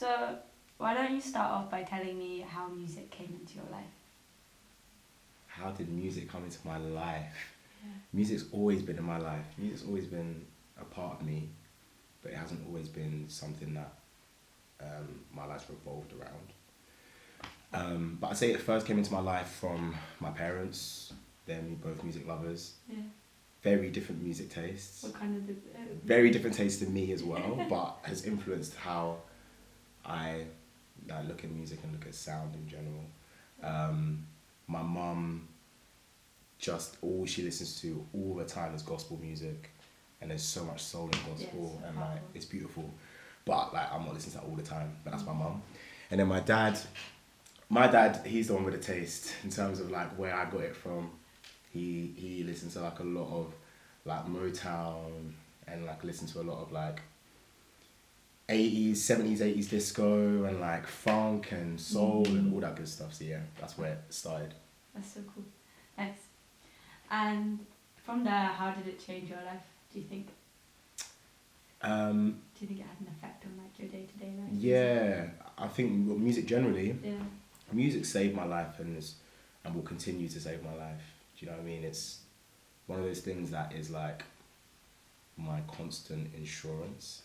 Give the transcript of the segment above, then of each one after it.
So, why don't you start off by telling me how music came into your life? How did music come into my life? Yeah. Music's always been in my life. Music's always been a part of me, but it hasn't always been something that my life's revolved around. But I'd say it first came into my life from my parents. They're both music lovers. Yeah. Very different music tastes. What kind of... Very different taste to me as well, but has influenced how I look at music and look at sound in general. My mum, just all she listens to all the time is gospel music, and there's so much soul in gospel, Yes, and like it's beautiful. But like I'm not listening to that all the time. But that's my mum. And then my dad, he's the one with the taste in terms of like where I got it from. He listens to like a lot of like Motown and like listens to a lot of like 70s, 80s disco and like funk and soul and all that good stuff. So yeah, that's where it started. That's so cool. Nice. And from there, how did it change your life, do you think? Do you think it had an effect on like your day-to-day life? Yeah, I think music generally, Yeah. music saved my life and will continue to save my life. Do you know what I mean? It's one of those things that is like my constant insurance.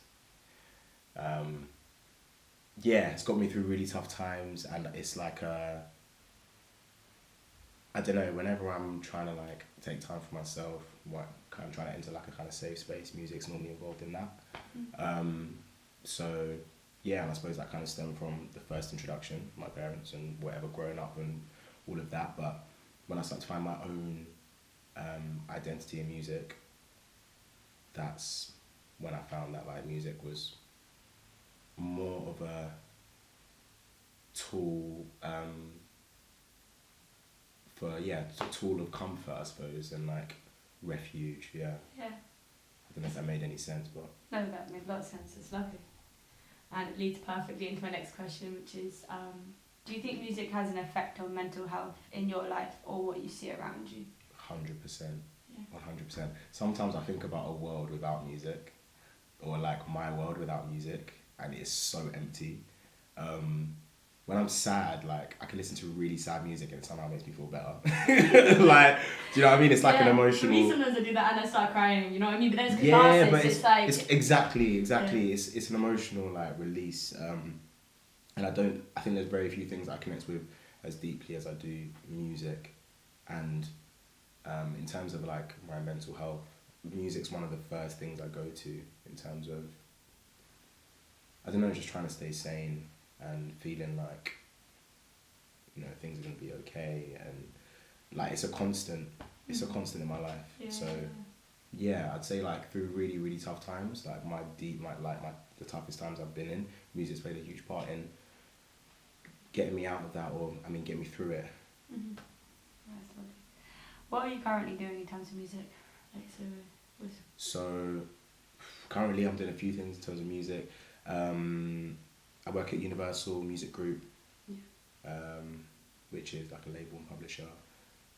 Yeah, it's got me through really tough times, and it's like I don't know, whenever I'm trying to like take time for myself, kind of trying to enter like a kind of safe space, music's normally involved in that. So yeah, and I suppose that kind of stemmed from the first introduction, my parents and whatever, growing up and all of that. But when I started to find my own identity in music, that's when I found that like music was more of a tool tool of comfort, I suppose, and like refuge. Yeah. Yeah. I don't know if that made any sense, but No, that made a lot of sense. It's lovely. And it leads perfectly into my next question, which is, do you think music has an effect on mental health in your life or what you see around you? 100%. Yeah. 100%. Sometimes I think about a world without music, or like my world without music, and it's so empty. When I'm sad, like I can listen to really sad music and it somehow makes me feel better. Like, do you know what I mean? It's like an emotional. For me, sometimes I do that and I start crying. You know what I mean? But then it's Yeah, catharsis. but It's like it's exactly. Yeah. It's an emotional like release, and I think there's very few things I connect with as deeply as I do music, and in terms of like my mental health, music's one of the first things I go to in terms of, I don't know, just trying to stay sane and feeling like, you know, things are gonna be okay, and like it's a constant in my life. Yeah. So yeah, I'd say like through really, really tough times, like the toughest times I've been in, music's played a huge part in getting me out of that, or I mean, getting me through it. Mm-hmm. That's lovely. What are you currently doing in terms of music? Like, So currently I'm doing a few things in terms of music. I work at Universal Music Group, which is like a label and publisher,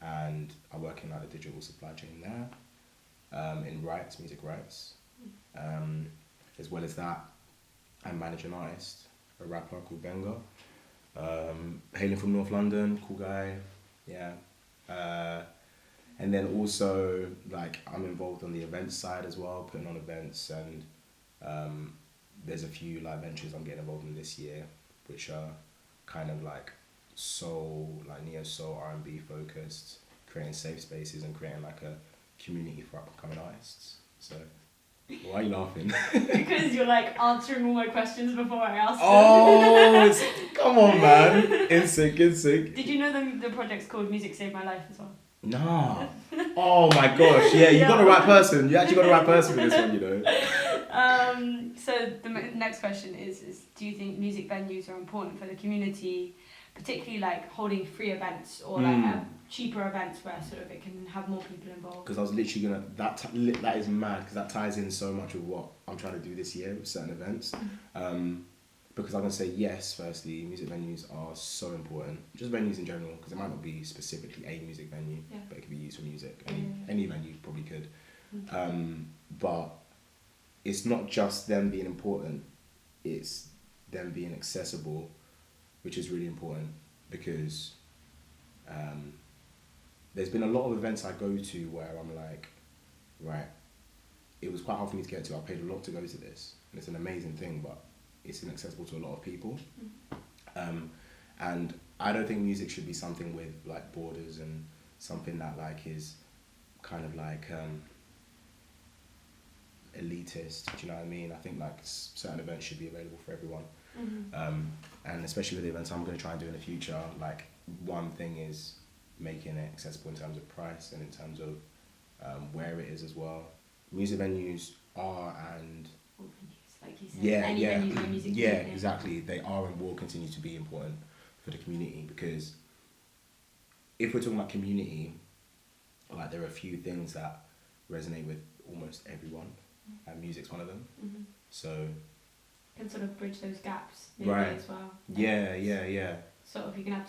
and I work in like the digital supply chain there, in music rights. As well as that, I manage an artist, a rapper called Benga, hailing from North London, cool guy, yeah. And then also like I'm involved on the events side as well, putting on events, and there's a few like ventures I'm getting involved in this year, which are kind of like soul, like neo soul, R&B focused, creating safe spaces and creating like a community for up and coming artists. So why are you laughing? because you're like answering all my questions before I ask them. Oh, come on, man! In sync. Did you know the project's called Music Saved My Life as well? Nah. Oh my gosh! Yeah, you got the right person. You actually got the right person for this one, you know. So the next question is do you think music venues are important for the community, particularly like holding free events or like cheaper events where sort of it can have more people involved? Because I was literally gonna, that is mad, because that ties in so much with what I'm trying to do this year with certain events. Because I'm gonna say yes, firstly, music venues are so important. Just venues in general, because it might not be specifically a music venue, but it could be used for music. Any venue probably could. But it's not just them being important, it's them being accessible, which is really important because there's been a lot of events I go to where I'm like, right, it was quite hard for me to get to. I paid a lot to go to this, and it's an amazing thing, but it's inaccessible to a lot of people. And I don't think music should be something with like borders and something that like is kind of like elitist. Do you know what I mean? I think like certain events should be available for everyone. And especially with the events I'm going to try and do in the future, like one thing is making it accessible in terms of price and in terms of where it is as well. Music venues are and All venues, like you said. Any venues where music exactly. They are and will continue to be important for the community, because if we're talking about community, like there are a few things that resonate with almost everyone, and music's one of them. So can sort of bridge those gaps right as well. Yeah. Sort of, you can have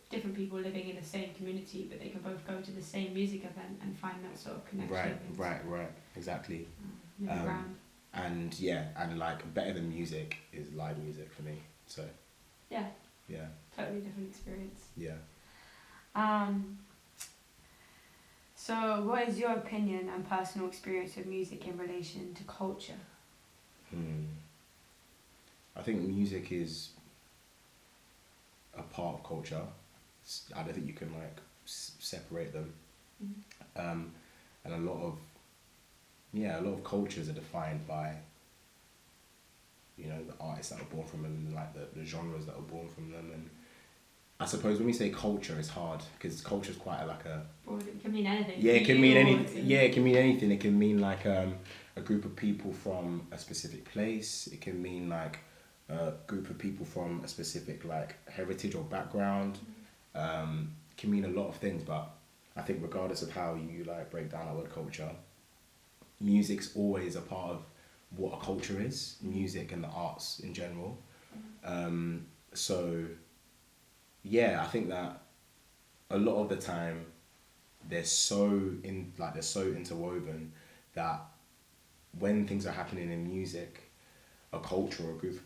different people living in the same community, but they can both go to the same music event and find that sort of connection. Right, exactly. Around. And and like better than music is live music for me. So yeah, totally different experience. So what is your opinion and personal experience of music in relation to culture? I think music is a part of culture. I don't think you can like separate them. And a lot of cultures are defined by, you know, the artists that were born from them, and like the genres that were born from them. And I suppose when we say culture, it's hard because culture is quite like a broad. It can mean anything. Yeah, it can mean anything. Yeah, it can mean anything. It can mean like a group of people from a specific place. It can mean like a group of people from a specific like heritage or background. Can mean a lot of things, but I think regardless of how you like break down that word culture, music's always a part of what a culture is. Music and the arts in general. So yeah, I think that a lot of the time they're so interwoven that when things are happening in music, a culture or a group